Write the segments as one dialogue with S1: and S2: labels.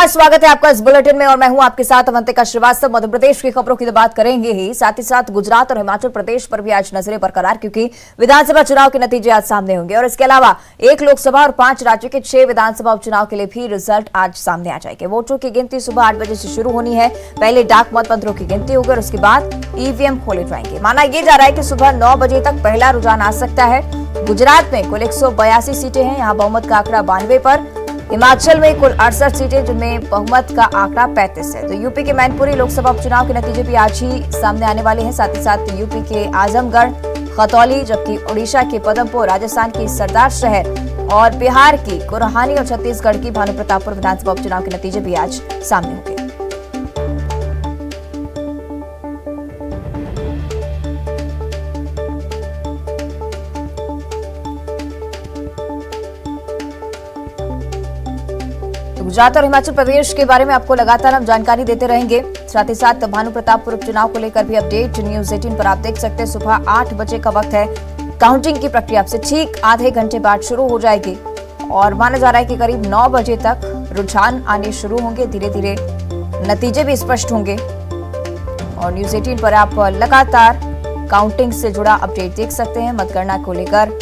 S1: नमस्कार, स्वागत है आपका इस बुलेटिन में और मैं हूं आपके साथ अवंतिका श्रीवास्तव। मध्य प्रदेश की खबरों की तो बात करेंगे ही, साथ ही साथ गुजरात और हिमाचल प्रदेश पर भी आज नजरें बरकरार, क्योंकि विधानसभा चुनाव के नतीजे आज सामने होंगे और इसके अलावा 1 लोकसभा और 5 राज्यों के 6 विधानसभा उपचुनाव के लिए भी रिजल्ट आज सामने आ जाएंगे। वोटों की गिनती सुबह 8 बजे से शुरू होनी है। पहले डाक मतपत्रों की गिनती होगी और उसके बाद ईवीएम खोले जाएंगे। माना यह जा रहा है कि सुबह 9 बजे तक पहला रुझान आ सकता है। गुजरात में कुल 182 सीटें हैं, यहाँ बहुमत का आंकड़ा 92 पर। हिमाचल में कुल 68 सीटें, जिनमें बहुमत का आंकड़ा 35 है। तो यूपी के मैनपुरी लोकसभा उपचुनाव के नतीजे भी आज ही सामने आने वाले हैं। साथ ही साथ यूपी के आजमगढ़, खतौली, जबकि ओडिशा के पदमपुर, राजस्थान की सरदार शहर और बिहार की कुरहानी और छत्तीसगढ़ की भानुप्रतापपुर विधानसभा उपचुनाव के नतीजे भी आज सामने होंगे। गुजरात और हिमाचल प्रदेश के बारे में आपको लगातार हम जानकारी देते रहेंगे। साथ ही साथ भानुप्रतापपुर उपचुनाव को लेकर भी अपडेट न्यूज 18 पर आप देख सकते हैं। सुबह 8 बजे का वक्त है। काउंटिंग की प्रक्रिया अब से ठीक आधे घंटे बाद शुरू हो जाएगी और माना जा रहा है कि करीब 9 बजे तक रुझान आने शुरू होंगे। धीरे धीरे नतीजे भी स्पष्ट होंगे और न्यूज 18 पर आप लगातार काउंटिंग से जुड़ा अपडेट देख सकते हैं। मतगणना को लेकर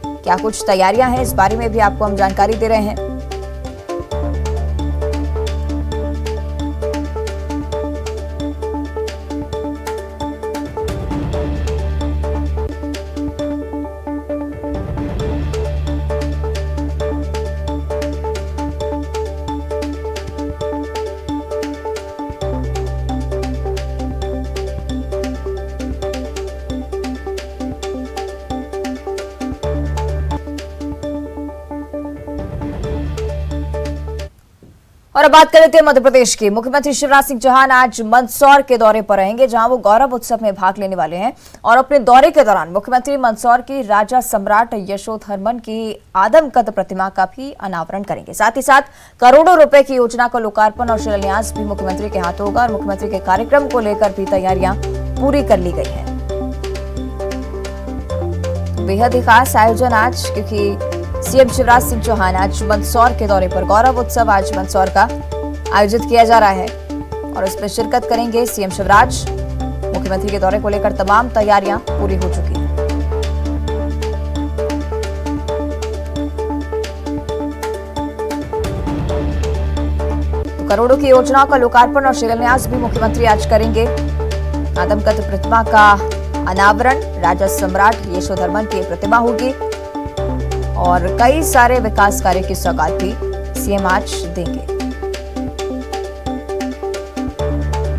S1: क्या कुछ तैयारियां हैं, इस बारे में भी आपको हम जानकारी दे रहे हैं। और अब बात कर लेते हैं मध्य प्रदेश की। मुख्यमंत्री शिवराज सिंह चौहान आज मंदसौर के दौरे पर रहेंगे, जहां वो गौरव उत्सव में भाग लेने वाले हैं। और अपने दौरे के दौरान मुख्यमंत्री मंदसौर की राजा सम्राट यशोधर्मन की आदमकद प्रतिमा का भी अनावरण करेंगे। साथ ही साथ करोड़ों रुपए की योजना का लोकार्पण और शिलान्यास भी मुख्यमंत्री के हाथ होगा और मुख्यमंत्री के कार्यक्रम को लेकर भी तैयारियां पूरी कर ली गई हैं। बेहद ही खास आयोजन आज, क्योंकि सीएम शिवराज सिंह चौहान आज मंदसौर के दौरे पर। गौरव उत्सव आज मंदसौर का आयोजित किया जा रहा है और इसमें शिरकत करेंगे सीएम शिवराज। मुख्यमंत्री के दौरे को लेकर तमाम तैयारियां पूरी हो चुकी हैं। तो करोड़ों की योजनाओं का लोकार्पण और शिलान्यास भी मुख्यमंत्री आज करेंगे। आदमकद प्रतिमा का अनावरण, राजा सम्राट यशोधर्मन की प्रतिमा होगी और कई सारे विकास कार्य की सौगात भी सीएम आज देंगे।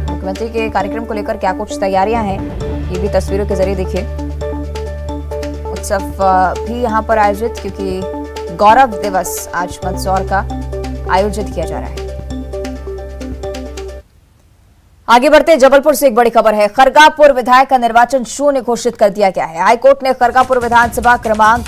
S1: मुख्यमंत्री के कार्यक्रम को लेकर क्या कुछ तैयारियां हैं, ये भी तस्वीरों के जरिए देखिए। उत्सव भी यहां पर आयोजित, क्योंकि गौरव दिवस आज मंदसौर का आयोजित किया जा रहा है। आगे बढ़ते जबलपुर से एक बड़ी खबर है। खरगापुर विधायक का निर्वाचन शून्य घोषित कर दिया गया है। हाईकोर्ट ने खरगापुर विधानसभा क्रमांक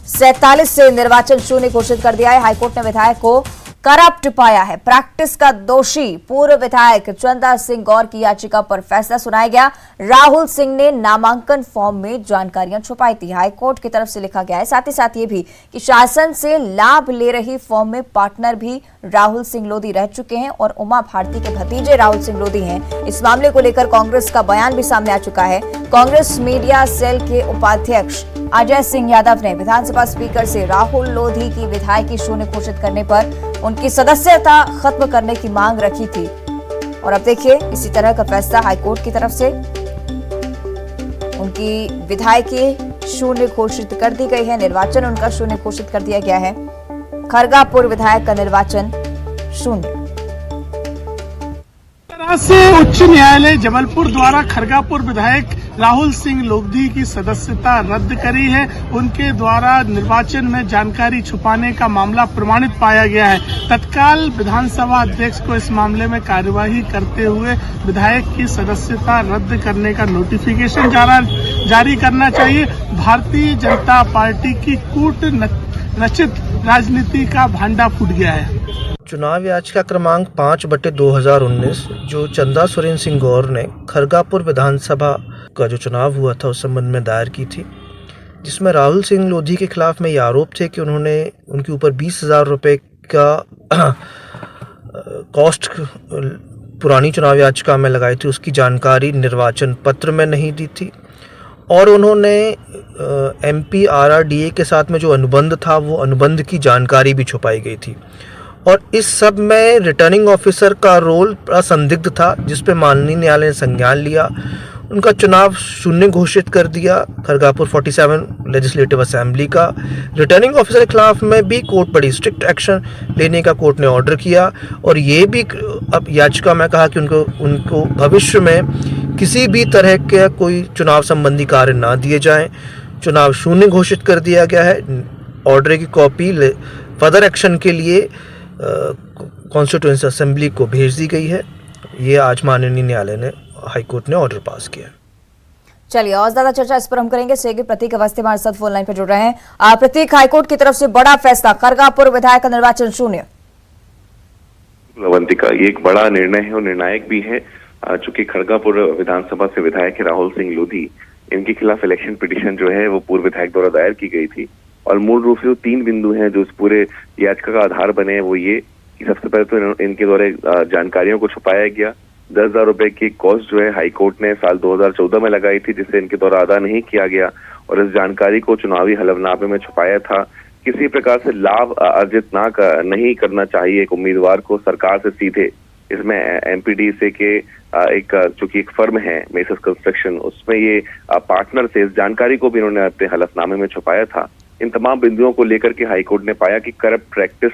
S1: 47 से निर्वाचन शून्य घोषित कर दिया है। हाईकोर्ट ने विधायक को करप्ट पाया है। प्रैक्टिस का दोषी पूर्व विधायक चंदा सिंह गौर की याचिका पर फैसला सुनाया गया। राहुल सिंह ने नामांकन फॉर्म में जानकारियां छुपाई थी, हाईकोर्ट की तरफ से लिखा गया है। साथ ही साथ ये भी कि शासन से लाभ ले रही फॉर्म में पार्टनर भी राहुल सिंह लोधी रह चुके हैं और उमा भारती के भतीजे राहुल सिंह लोधी हैं। इस मामले को लेकर कांग्रेस का बयान भी सामने आ चुका है। कांग्रेस मीडिया सेल के उपाध्यक्ष अजय सिंह यादव ने विधानसभा स्पीकर से राहुल लोधी की विधायकी शून्य घोषित करने पर उनकी सदस्यता खत्म करने की मांग रखी थी। और अब देखिए, इसी तरह का फैसला हाईकोर्ट की तरफ से उनकी विधायकी शून्य घोषित कर दी गई है। निर्वाचन उनका शून्य घोषित कर दिया गया है। खरगापुर विधायक का निर्वाचन शून्य।
S2: से उच्च न्यायालय जबलपुर द्वारा खरगापुर विधायक राहुल सिंह लोधी की सदस्यता रद्द करी है। उनके द्वारा निर्वाचन में जानकारी छुपाने का मामला प्रमाणित पाया गया है। तत्काल विधानसभा अध्यक्ष को इस मामले में कार्यवाही करते हुए विधायक की सदस्यता रद्द करने का नोटिफिकेशन जारी करना चाहिए। भारतीय जनता पार्टी की कूट रचित राजनीति का भांडा फूट गया है।
S3: चुनाव याचिका क्रमांक 5/2019 जो चंदा सुरेंद्र सिंह गौर ने खरगापुर विधानसभा का जो चुनाव हुआ था उस संबंध में दायर की थी, जिसमें राहुल सिंह लोधी के खिलाफ में ये आरोप थे कि उन्होंने उनके ऊपर 20,000 रुपए का कॉस्ट पुरानी चुनाव याचिका में लगाई थी उसकी जानकारी निर्वाचन पत्र में नहीं दी थी, और उन्होंने MPRRDA के साथ में जो अनुबंध था वो अनुबंध की जानकारी भी छुपाई गई थी। और इस सब में रिटर्निंग ऑफिसर का रोल बड़ा संदिग्ध था, जिस पे माननीय न्यायालय ने संज्ञान लिया, उनका चुनाव शून्य घोषित कर दिया। खरगापुर 47 लेजिस्लेटिव असेंबली का रिटर्निंग ऑफिसर के खिलाफ में भी कोर्ट बड़ी स्ट्रिक्ट एक्शन लेने का कोर्ट ने ऑर्डर किया, और ये भी अब याचिका में कहा कि उनको भविष्य में किसी भी तरह के कोई चुनाव संबंधी कार्य ना दिए जाएं। चुनाव शून्य घोषित कर दिया गया है। ऑर्डर की कॉपी फर्दर एक्शन के लिए कॉन्स्टिट्यूएंसी असेंबली को भेज दी गई है। ये आज माननीय न्यायालय ने हाईकोर्ट ने ऑर्डर पास किया।
S1: चलिए और ज्यादा चर्चा इस पर हम करेंगे। सहयोगी प्रतीक अवस्थी हमारे साथ फोन लाइन पर जुड़ रहे हैं। प्रतीक, हाईकोर्ट की तरफ से बड़ा फैसला, खरगापुर विधायक का निर्वाचन शून्य।
S4: अवंतिका, ये एक बड़ा निर्णय है और निर्णायक भी है, चूंकि खरगापुर विधानसभा से विधायक राहुल सिंह लोधी, इनके खिलाफ इलेक्शन पिटीशन जो है वो पूर्व विधायक द्वारा दायर की गई थी। और मूल रूप से जो 3 बिंदु हैं जो इस पूरे याचिका का आधार बने हैं वो ये कि सबसे पहले तो इनके द्वारा जानकारियों को छुपाया गया। 10,000 रुपए की कॉस्ट जो है हाईकोर्ट ने साल 2014 में लगाई थी, जिसे इनके द्वारा अदा नहीं किया गया, और इस जानकारी को चुनावी हलफनामे में छुपाया था। किसी प्रकार से लाभ अर्जित नहीं करना चाहिए एक उम्मीदवार को सरकार से सीधे। इसमें MPDC के चूंकि एक फर्म है मेसर्स कंस्ट्रक्शन, उसमें ये पार्टनर से इस जानकारी को भी इन्होंने अपने हलफनामे में छुपाया था। इन तमाम बिंदुओं को लेकर के हाईकोर्ट ने पाया कि करप्ट प्रैक्टिस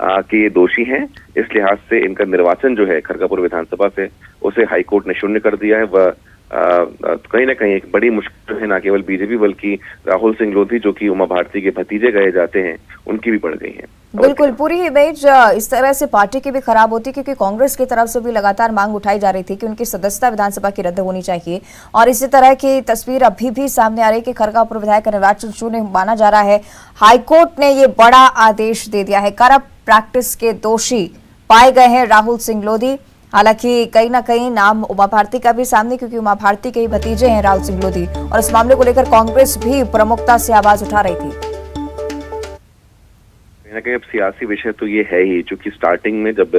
S4: के ये दोषी हैं। इस लिहाज से इनका निर्वाचन जो है खरगापुर विधानसभा से, उसे हाईकोर्ट ने शून्य कर दिया है। वह कहीं ना कहीं एक बड़ी मुश्किल है, ना केवल बीजेपी बल्कि राहुल सिंह लोधी जो कि उमा भारती के भतीजे गए जाते हैं, उनकी भी बढ़ गई है।
S1: बिल्कुल, पूरी इमेज इस तरह से पार्टी की भी खराब होती, क्योंकि कांग्रेस की तरफ से भी लगातार मांग उठाई जा रही थी कि उनकी सदस्यता विधानसभा की रद्द होनी चाहिए, और इसी तरह की तस्वीर अभी भी सामने आ रही है कि खरगापुर विधायक का निर्वाचन शून्य माना जा रहा है। हाईकोर्ट ने ये बड़ा आदेश दे दिया है। करप्ट प्रैक्टिस के दोषी पाए गए हैं राहुल सिंह लोधी। हालांकि कहीं ना कहीं नाम उमा भारती का भी सामने, क्योंकि उमा भारती के ही भतीजे हैं राहुल सिंह लोधी, और इस मामले को लेकर कांग्रेस भी प्रमुखता से आवाज उठा रही थी।
S4: कहीं अब सियासी विषय तो ये है ही, चूंकि स्टार्टिंग में जब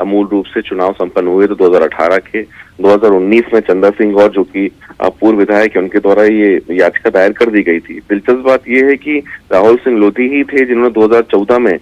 S4: मूल रूप से चुनाव संपन्न हुए तो 2018 के 2019 में चंदा सिंह गौर जो कि पूर्व विधायक है, उनके द्वारा ये याचिका दायर कर दी गई थी। दिलचस्प बात ये है कि राहुल सिंह लोधी ही थे जिन्होंने 2014 में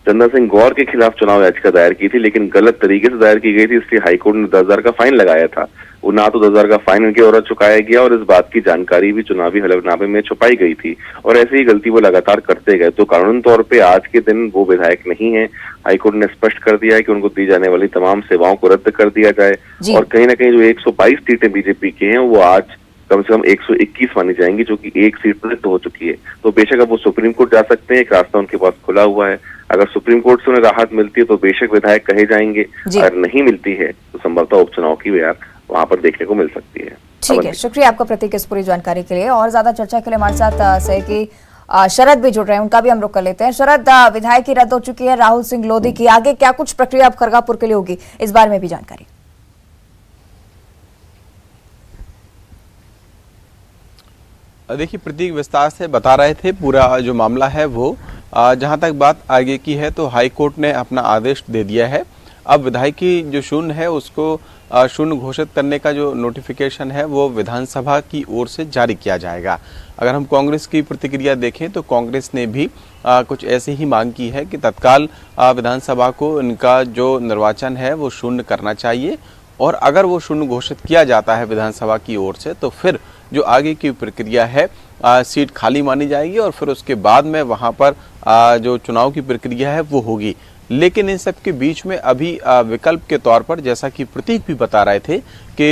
S4: चंदा सिंह गौर के खिलाफ चुनाव याचिका दायर की थी, लेकिन गलत तरीके से दायर की गई थी, इसलिए हाईकोर्ट ने 10,000 का फाइन लगाया था। वो ना तो 10,000 का फाइन उनके द्वारा चुकाया गया, और इस बात की जानकारी भी चुनावी हलफनामे में छुपाई गई थी, और ऐसी ही गलती वो लगातार करते गए। तो कानूनी तौर पे आज के दिन वो विधायक नहीं है। हाईकोर्ट ने स्पष्ट कर दिया है कि उनको दी जाने वाली तमाम सेवाओं को रद्द कर दिया जाए, और कहीं ना कहीं जो 122 सीटें बीजेपी की हैं वो आज कम से कम 121 मानी जाएंगी, जो कि एक सीट रद्द हो चुकी है। तो बेशक अब वो सुप्रीम कोर्ट जा सकते हैं, एक रास्ता उनके पास खुला हुआ है। अगर सुप्रीम कोर्ट से उन्हें राहत मिलती है तो बेशक विधायक कहे जाएंगे, अगर नहीं मिलती है तो संभवतः उपचुनाव की वहां पर देखने को मिल सकती है।
S1: ठीक है, शुक्रिया आपका प्रतीक इस पूरी जानकारी के लिए। और ज्यादा चर्चा के लिए हमारे साथ सहयोगी शरद भी जुड़ रहे हैं, उनका भी हम रुख कर लेते हैं। शरद, विधायक की रद्द हो चुकी है राहुल सिंह लोधी की, आगे क्या कुछ प्रक्रिया अब खरगापुर के लिए होगी, इस बारे में भी जानकारी।
S5: देखिए, प्रतीक विस्तार से बता रहे थे पूरा जो मामला है वो। जहां तक बात आगे की है तो हाई कोर्ट ने अपना आदेश दे दिया है। अब विधायक की जो शून्य है उसको शून्य घोषित करने का जो नोटिफिकेशन है वो विधानसभा की ओर से जारी किया जाएगा। अगर हम कांग्रेस की प्रतिक्रिया देखें तो कांग्रेस ने भी कुछ ऐसी ही मांग की है कि तत्काल विधानसभा को इनका जो निर्वाचन है वो शून्य करना चाहिए, और अगर वो शून्य घोषित किया जाता है विधानसभा की ओर से तो फिर जो आगे की प्रक्रिया है सीट खाली मानी जाएगी, और फिर उसके बाद में वहाँ पर जो चुनाव की प्रक्रिया है वो होगी। लेकिन इन सब के बीच में अभी विकल्प के तौर पर, जैसा कि प्रतीक भी बता रहे थे कि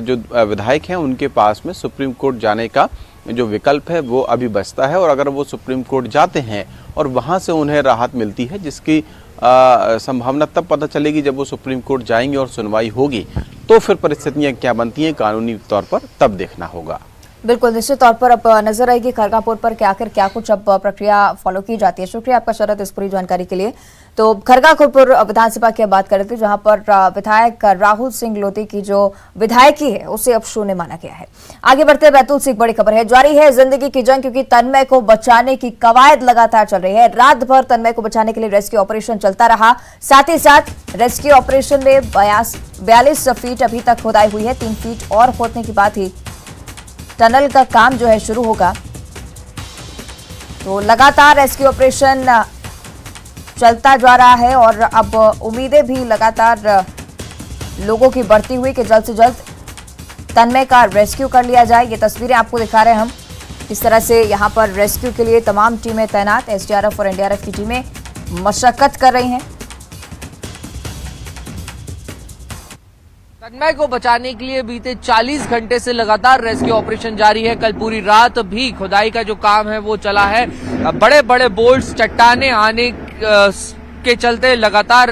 S5: जो विधायक हैं उनके पास में सुप्रीम कोर्ट जाने का जो विकल्प है वो अभी बचता है, और अगर वो सुप्रीम कोर्ट जाते हैं और वहाँ से उन्हें राहत मिलती है, जिसकी संभावना तब पता चलेगी जब वो सुप्रीम कोर्ट जाएंगे और सुनवाई होगी, तो फिर परिस्थितियाँ क्या बनती हैं कानूनी तौर पर तब देखना होगा।
S1: बिल्कुल, निश्चित तौर पर अब नजर आएगी खरगापुर पर क्या कुछ अब प्रक्रिया फॉलो की जाती है। शुक्रिया आपका शरद इस पूरी जानकारी के लिए। तो खरगापुर विधानसभा की बात कर रहे थे, जहां पर विधायक राहुल सिंह लोधी की जो विधायकी है उसे अब शून्य माना गया है। आगे बढ़ते बैतूल से एक बड़ी खबर है। जारी है जिंदगी की जंग, क्योंकि तन्मय को बचाने की कवायद लगातार चल रही है। रात भर तन्मय को बचाने के लिए रेस्क्यू ऑपरेशन चलता रहा। साथ ही साथ रेस्क्यू ऑपरेशन में 42 फीट अभी तक खुदाई हुई है। 3 फीट और खोदने के बाद ही टनल का काम जो है शुरू होगा। तो लगातार रेस्क्यू ऑपरेशन चलता जा रहा है और अब उम्मीदें भी लगातार लोगों की बढ़ती हुई कि जल्द से जल्द तन्मय का रेस्क्यू कर लिया जाए। ये तस्वीरें आपको दिखा रहे हैं हम, इस तरह से यहां पर रेस्क्यू के लिए तमाम टीमें तैनात, एसडीआरएफ और एनडीआरएफ की टीमें मशक्कत कर रही हैं।
S6: तन्मय को बचाने के लिए बीते 40 घंटे से लगातार रेस्क्यू ऑपरेशन जारी है। कल पूरी रात भी खुदाई का जो काम है वो चला है। बड़े बड़े बोल्ट्स, चट्टाने आने के चलते लगातार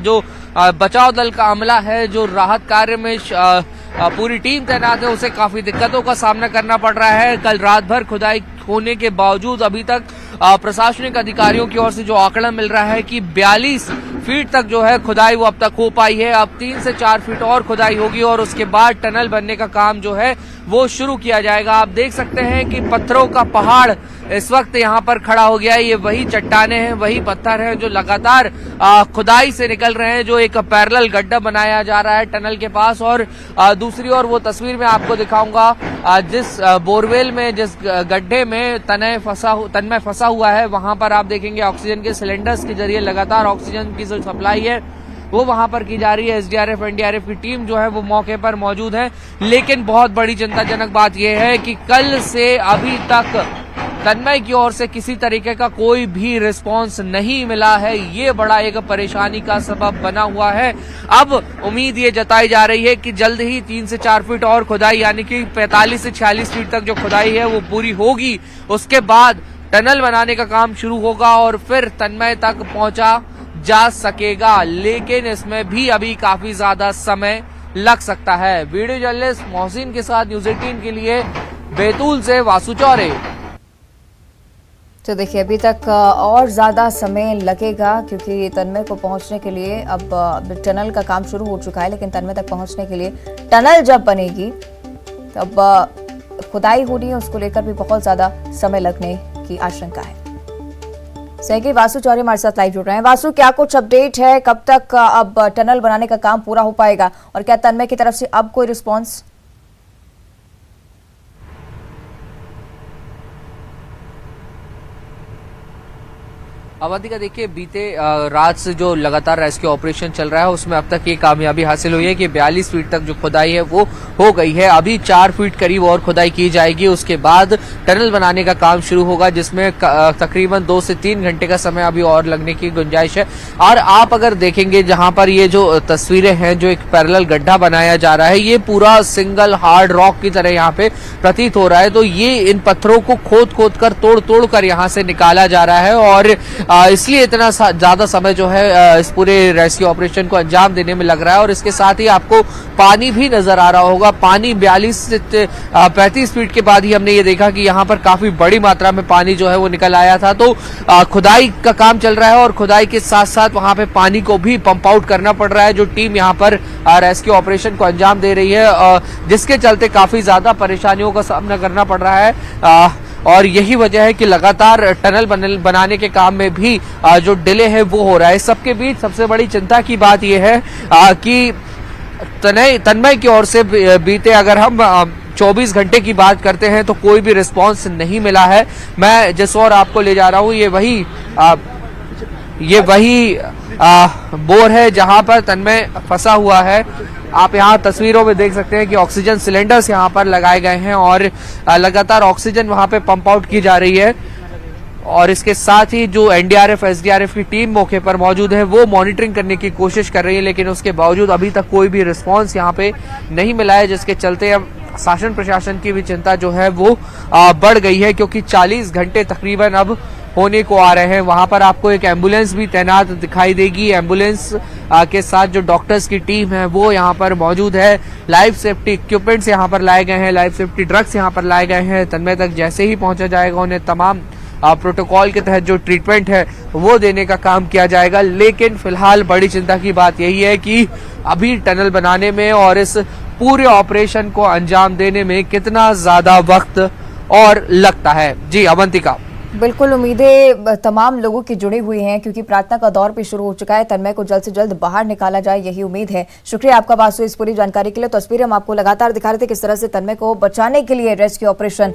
S6: जो बचाव दल का अमला है, जो राहत कार्य में पूरी टीम तैनात है, उसे काफी दिक्कतों का सामना करना पड़ रहा है। कल रात भर खुदाई होने के बावजूद अभी तक प्रशासनिक अधिकारियों की ओर से जो आंकड़ा मिल रहा है कि 42 फीट तक जो है खुदाई वो अब तक हो पाई है। अब 3 से 4 फीट और खुदाई होगी और उसके बाद टनल बनने का काम जो है वो शुरू किया जाएगा। आप देख सकते हैं कि पत्थरों का पहाड़ इस वक्त यहाँ पर खड़ा हो गया है। ये वही चट्टाने हैं, वही पत्थर हैं जो लगातार खुदाई से निकल रहे हैं, जो एक पैरेलल गड्ढा बनाया जा रहा है टनल के पास। और दूसरी ओर वो तस्वीर मैं आपको दिखाऊंगा, जिस बोरवेल में, जिस गड्ढे में तन्मय फंसा हुआ है, वहां पर आप देखेंगे ऑक्सीजन के सिलेंडर्स के जरिए लगातार ऑक्सीजन की जो सप्लाई है वो वहां पर की जा रही है। एसडीआरएफ एनडीआरएफ की टीम जो है वो मौके पर मौजूद है। लेकिन बहुत बड़ी चिंताजनक बात यह है कि कल से अभी तक तन्मय की ओर से किसी तरीके का कोई भी रिस्पांस नहीं मिला है। ये बड़ा एक परेशानी का सबब बना हुआ है। अब उम्मीद ये जताई जा रही है कि जल्द ही 3 से 4 फीट और खुदाई, यानी कि 45 से 46 फीट तक जो खुदाई है वो पूरी होगी। उसके बाद टनल बनाने का काम शुरू होगा और फिर तन्मय तक पहुंचा जा सकेगा। लेकिन इसमें भी अभी काफी ज्यादा समय लग सकता है। वीडियो जर्नलिस्ट मोहसिन के साथ न्यूज़ 18 के लिए बैतूल से वासु चौरे।
S1: तो देखिए अभी तक और ज़्यादा समय लगेगा, क्योंकि तन्मय को पहुंचने के लिए अब टनल का काम शुरू हो चुका है, लेकिन तन्मय तक पहुंचने के लिए टनल जब बनेगी तब खुदाई होनी है, उसको लेकर भी बहुत ज़्यादा समय लगने की आशंका है। सहयोगी वासु चौरे हमारे साथ लाइव जुड़ रहे हैं। वासु, क्या कुछ अपडेट है, कब तक अब टनल बनाने का काम पूरा हो पाएगा और क्या तन्मय की तरफ से अब कोई रिस्पॉन्स?
S6: अवधिका देखिए, बीते रात से जो लगातार रेस्क्यू ऑपरेशन चल रहा है उसमें अब तक ये कामयाबी हासिल हुई है कि 42 फीट तक जो खुदाई है वो हो गई है। अभी 4 फीट करीब और खुदाई की जाएगी, उसके बाद टनल बनाने का काम शुरू होगा, जिसमें तकरीबन 2 से 3 घंटे का समय अभी और लगने की गुंजाइश है। और आप अगर देखेंगे जहां पर ये जो तस्वीरें हैं, जो एक पैरेलल गड्ढा बनाया जा रहा है, ये पूरा सिंगल हार्ड रॉक की तरह यहाँ पे प्रतीत हो रहा है। तो ये इन पत्थरों को खोद खोद कर, तोड़ तोड़ कर यहाँ से निकाला जा रहा है और इसलिए इतना ज्यादा समय जो है इस पूरे रेस्क्यू ऑपरेशन को अंजाम देने में लग रहा है। और इसके साथ ही आपको पानी भी नजर आ रहा होगा। पानी 42 से 35 फीट के बाद ही हमने ये देखा कि यहाँ पर काफी बड़ी मात्रा में पानी जो है वो निकल आया था। तो खुदाई का काम चल रहा है और खुदाई के साथ साथ वहां पे पानी को भी पंप आउट करना पड़ रहा है। जो टीम यहाँ पर रेस्क्यू ऑपरेशन को अंजाम दे रही है, जिसके चलते काफी ज्यादा परेशानियों का सामना करना पड़ रहा है। और यही वजह है कि लगातार टनल बनाने के काम में भी जो डिले है वो हो रहा है। सबके बीच सबसे बड़ी चिंता की बात यह है कि तन्मय की ओर से बीते अगर हम 24 घंटे की बात करते हैं तो कोई भी रिस्पांस नहीं मिला है। मैं जिस ओर आपको ले जा रहा हूँ ये वही बोर है जहां पर तन्मय फंसा हुआ है। आप यहाँ तस्वीरों में देख सकते हैं कि ऑक्सीजन सिलेंडर्स यहाँ पर लगाए गए हैं और लगातार ऑक्सीजन वहां पे पंप आउट की जा रही है। और इसके साथ ही जो एनडीआरएफ एसडीआरएफ की टीम मौके पर मौजूद है वो मॉनिटरिंग करने की कोशिश कर रही है, लेकिन उसके बावजूद अभी तक कोई भी रिस्पांस यहाँ पे नहीं मिला है, जिसके चलते अब शासन प्रशासन की भी चिंता जो है वो बढ़ गई है, क्योंकि 40 घंटे तकरीबन अब होने को आ रहे हैं। वहां पर आपको एक एम्बुलेंस भी तैनात दिखाई देगी। एम्बुलेंस के साथ जो डॉक्टर्स की टीम है वो यहाँ पर मौजूद है। लाइफ सेफ्टी इक्विपमेंट्स यहाँ पर लाए गए हैं, लाइफ सेफ्टी ड्रग्स यहाँ पर लाए गए हैं। तन्मय तक जैसे ही पहुंचा जाएगा उन्हें तमाम प्रोटोकॉल के तहत जो ट्रीटमेंट है वो देने का काम किया जाएगा। लेकिन फिलहाल बड़ी चिंता की बात यही है कि अभी टनल बनाने में और इस पूरे ऑपरेशन को अंजाम देने में कितना ज्यादा वक्त और लगता है। जी अवंतिका।
S1: बिल्कुल, उम्मीदें तमाम लोगों की जुड़ी हुई हैं क्योंकि प्रार्थना का दौर भी शुरू हो चुका है। तन्मय को जल्द से जल्द बाहर निकाला जाए, यही उम्मीद है। शुक्रिया आपका बासु इस पूरी जानकारी के लिए। तस्वीरें हम आपको लगातार दिखा रहे थे किस तरह से तन्मय को बचाने के लिए रेस्क्यू ऑपरेशन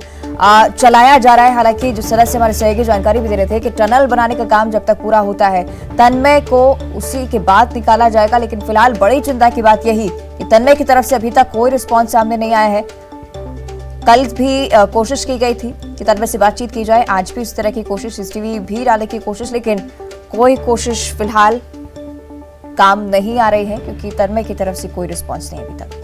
S1: चलाया जा रहा है। हालांकि जिस तरह से हमारे सहयोगी जानकारी भी दे रहे थे कि टनल बनाने का काम जब तक पूरा होता है तन्मय को उसी के बाद निकाला जाएगा। लेकिन फिलहाल बड़ी चिंता की बात यही कि तन्मय की तरफ से अभी तक कोई रिस्पॉन्स सामने नहीं आया है। कल भी कोशिश की गई थी कि तन्मय से बातचीत की जाए, आज भी इस तरह की कोशिश, सीसीटीवी भी डालने की कोशिश, लेकिन कोई कोशिश फिलहाल काम नहीं आ रही है क्योंकि तन्मय की तरफ से कोई रिस्पांस नहीं अभी तक।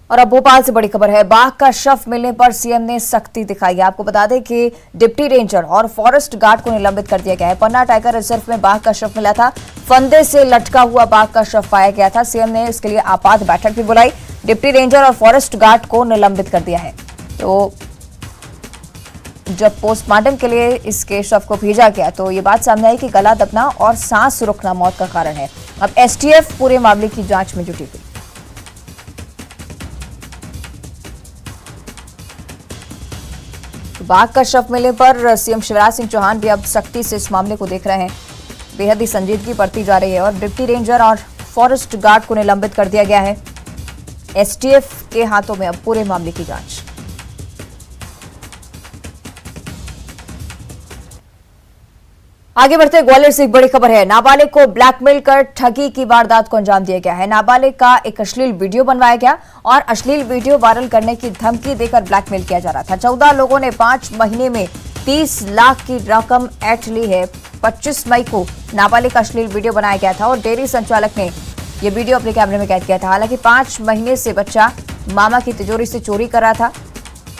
S1: और अब भोपाल से बड़ी खबर है। बाघ का शव मिलने पर सीएम ने सख्ती दिखाई है। आपको बता दें कि डिप्टी रेंजर और फॉरेस्ट गार्ड को निलंबित कर दिया गया है। पन्ना टाइगर रिजर्व में बाघ का शव मिला था। फंदे से लटका हुआ बाघ का शव पाया गया था। सीएम ने इसके लिए आपात बैठक भी बुलाई। डिप्टी रेंजर और फॉरेस्ट गार्ड को निलंबित कर दिया है। तो जब पोस्टमार्टम के लिए इसके शव को भेजा गया तो ये बात सामने आई कि गला दबना और सांस रुकना मौत का कारण है। अब एसटीएफ पूरे मामले की जांच में जुटी हुई। बाघ का शव मिलने पर सीएम शिवराज सिंह चौहान भी अब सख्ती से इस मामले को देख रहे हैं। बेहद ही संजीदगी बढ़ती जा रही है और डिप्टी रेंजर और फॉरेस्ट गार्ड को निलंबित कर दिया गया है। एसटीएफ के हाथों में अब पूरे मामले की जांच। आगे बढ़ते ग्वालियर से एक बड़ी खबर है। नाबालिग को ब्लैकमेल कर ठगी की वारदात को अंजाम दिया गया है। नाबालिग का एक अश्लील वीडियो बनवाया गया और अश्लील वीडियो वायरल करने की धमकी देकर ब्लैकमेल किया जा रहा था। 14 लोगों ने 5 महीने में 30 लाख की रकम ऐंठ ली है। 25 मई को नाबालिग का अश्लील वीडियो बनाया गया था और डेयरी संचालक ने यह वीडियो अपने कैमरे में कैद किया था। हालांकि 5 महीने से बच्चा मामा की तिजोरी से चोरी कर रहा था।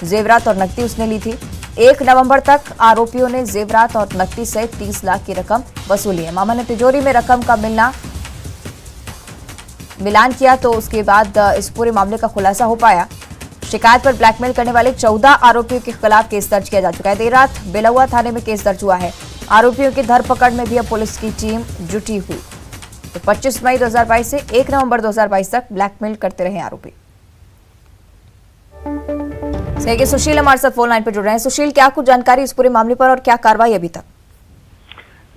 S1: जेवरात और नकदी उसने ली थी। 1 नवंबर तक आरोपियों ने जेवरात और नकदी से 30 लाख की रकम वसूली है। मामा ने तिजोरी में रकम का मिलान किया तो उसके बाद इस पूरे मामले का खुलासा हो पाया। शिकायत पर ब्लैकमेल करने वाले 14 आरोपियों के खिलाफ केस दर्ज किया जा चुका है। देर रात बिलौआ थाने में केस दर्ज हुआ है। आरोपियों की धरपकड़ में भी अब पुलिस की टीम जुटी हुई। तो 25 मई 2022 से 1 नवंबर 2022 तक ब्लैकमेल करते रहे आरोपी। सही सुशील हमारे साथ फोन लाइन पर जुड़ रहे हैं। सुशील, क्या कुछ जानकारी इस पूरे मामले पर और क्या कार्रवाई अभी तक?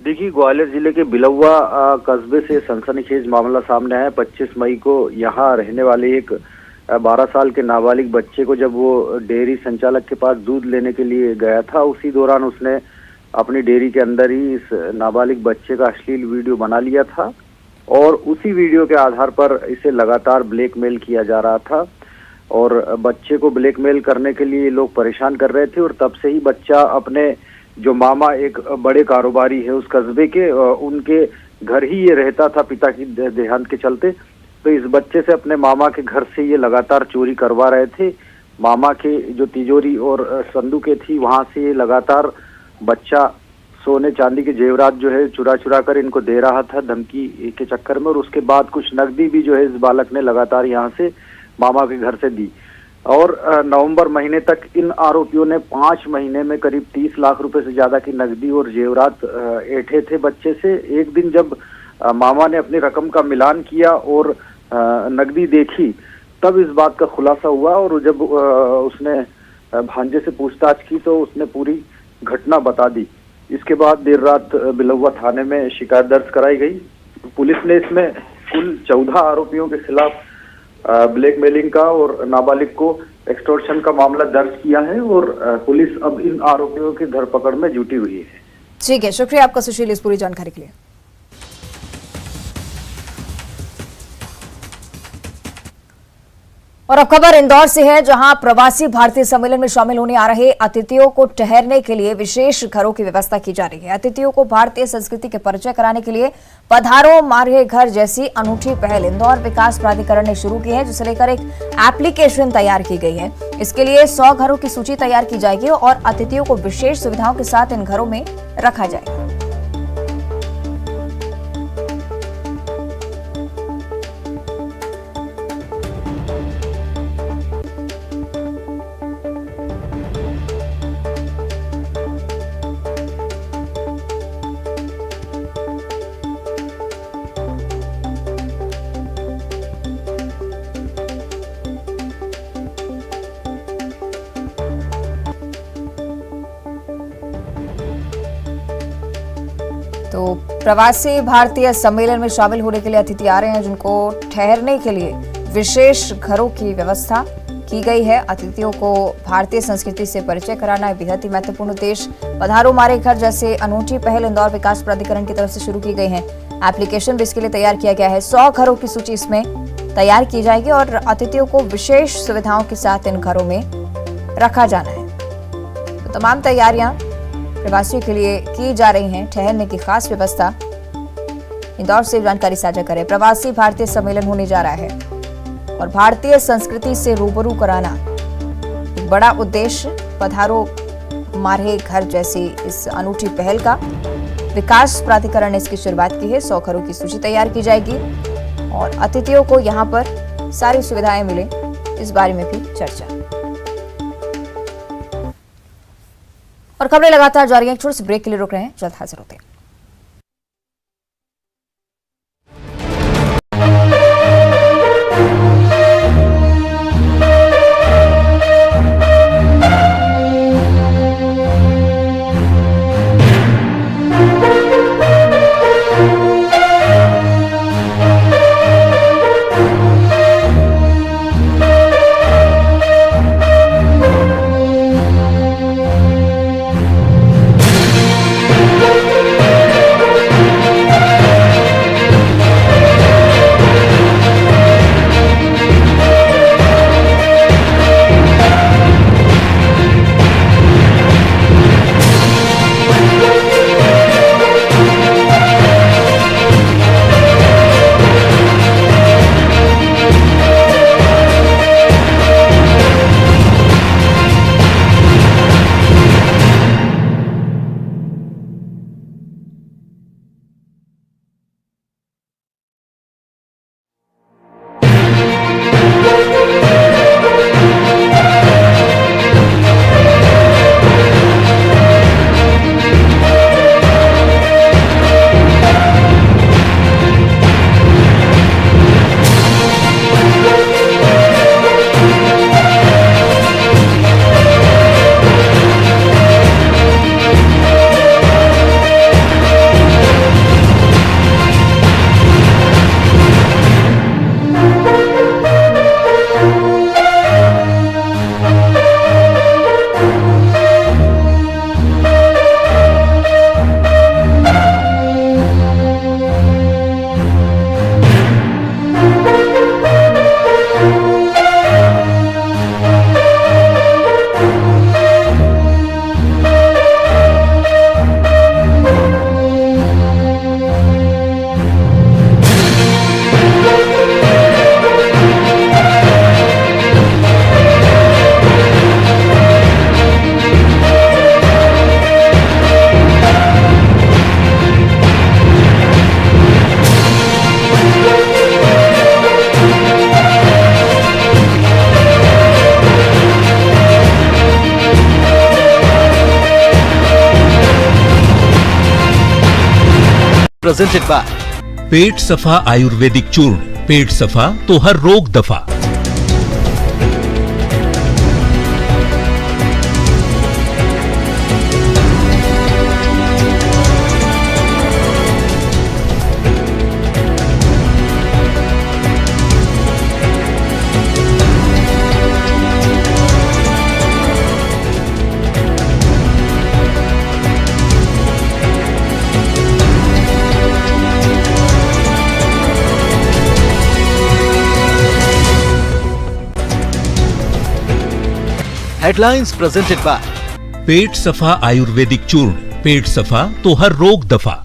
S7: देखिए, ग्वालियर जिले के बिलौआ कस्बे से सनसनीखेज मामला सामने आया। 25 मई को यहाँ रहने वाले एक 12 साल के नाबालिग बच्चे को जब वो डेयरी संचालक के पास दूध लेने के लिए गया था, उसी दौरान उसने अपनी डेयरी के अंदर ही इस नाबालिग बच्चे का अश्लील वीडियो बना लिया था और उसी वीडियो के आधार पर इसे लगातार ब्लैकमेल किया जा रहा था और बच्चे को ब्लैकमेल करने के लिए लोग परेशान कर रहे थे। और तब से ही बच्चा अपने जो मामा एक बड़े कारोबारी है उस कस्बे के, उनके घर ही ये रहता था पिता की देहांत के चलते। तो इस बच्चे से अपने मामा के घर से ये लगातार चोरी करवा रहे थे। मामा के जो तिजोरी और संदूकें थी वहां से ये लगातार बच्चा सोने चांदी के जेवरात जो है चुरा चुरा कर इनको दे रहा था धमकी के चक्कर में। और उसके बाद कुछ नकदी भी जो है इस बालक ने लगातार यहाँ से मामा के घर से दी। और नवंबर महीने तक इन आरोपियों ने 5 महीने में करीब 30 लाख रुपए से ज्यादा की नकदी और जेवरात ऐंठे थे बच्चे से। एक दिन जब मामा ने अपनी रकम का मिलान किया और नकदी देखी तब इस बात का खुलासा हुआ और जब उसने भांजे से पूछताछ की तो उसने पूरी घटना बता दी। इसके बाद देर रात बिलौआ थाने में शिकायत दर्ज कराई गई। पुलिस ने इसमें कुल 14 आरोपियों के खिलाफ ब्लैकमेलिंग का और नाबालिग को एक्सटॉर्शन का मामला दर्ज किया है और पुलिस अब इन आरोपियों की धरपकड़ में जुटी हुई है।
S1: ठीक है, शुक्रिया आपका सुशील इस पूरी जानकारी के लिए। और अब खबर इंदौर से है, जहां प्रवासी भारतीय सम्मेलन में शामिल होने आ रहे अतिथियों को ठहरने के लिए विशेष घरों की व्यवस्था की जा रही है। अतिथियों को भारतीय संस्कृति के परिचय कराने के लिए पधारो मारे घर जैसी अनूठी पहल इंदौर विकास प्राधिकरण ने शुरू की है, जिसे लेकर एक एप्लीकेशन तैयार की गई है। इसके लिए 100 घरों की सूची तैयार की जाएगी और अतिथियों को विशेष सुविधाओं के साथ इन घरों में रखा जाएगा। प्रवासी भारतीय सम्मेलन में शामिल होने के लिए अतिथि आ रहे हैं, जिनको ठहरने के लिए विशेष घरों की व्यवस्था की गई है। अतिथियों को भारतीय संस्कृति से परिचय कराना है बेहद ही महत्वपूर्ण उद्देश्य। पधारो हमारे घर जैसे अनूठी पहल इंदौर विकास प्राधिकरण की तरफ से शुरू की गई है। एप्लीकेशन भी इसके लिए तैयार किया गया है। 100 घरों की सूची इसमें तैयार की जाएगी और अतिथियों को विशेष सुविधाओं के साथ इन घरों में रखा जाना है। तो तमाम तैयारियां प्रवासियों के लिए की जा रही हैं। ठहरने की खास व्यवस्था। इंदौर से जानकारी साझा करें। प्रवासी भारतीय सम्मेलन होने जा रहा है और भारतीय संस्कृति से रूबरू कराना एक बड़ा उद्देश्य। पधारो हमारे घर जैसी इस अनूठी पहल का विकास प्राधिकरण ने इसकी शुरुआत की है। 100 घरों की सूची तैयार की जाएगी और अतिथियों को यहां पर सारी सुविधाएं मिले, इस बारे में भी चर्चा। और खबरें लगातार जारी हैं। छोटे से ब्रेक के लिए रुक रहे हैं, जल्द हाजिर होते हैं।
S8: प्रेजेंटेड बाय पेट सफा आयुर्वेदिक चूर्ण। पेट सफा तो हर रोग दफा। हेडलाइंस प्रेजेंटेड बाय पेट सफा आयुर्वेदिक चूर्ण। पेट सफा तो हर रोग दफा।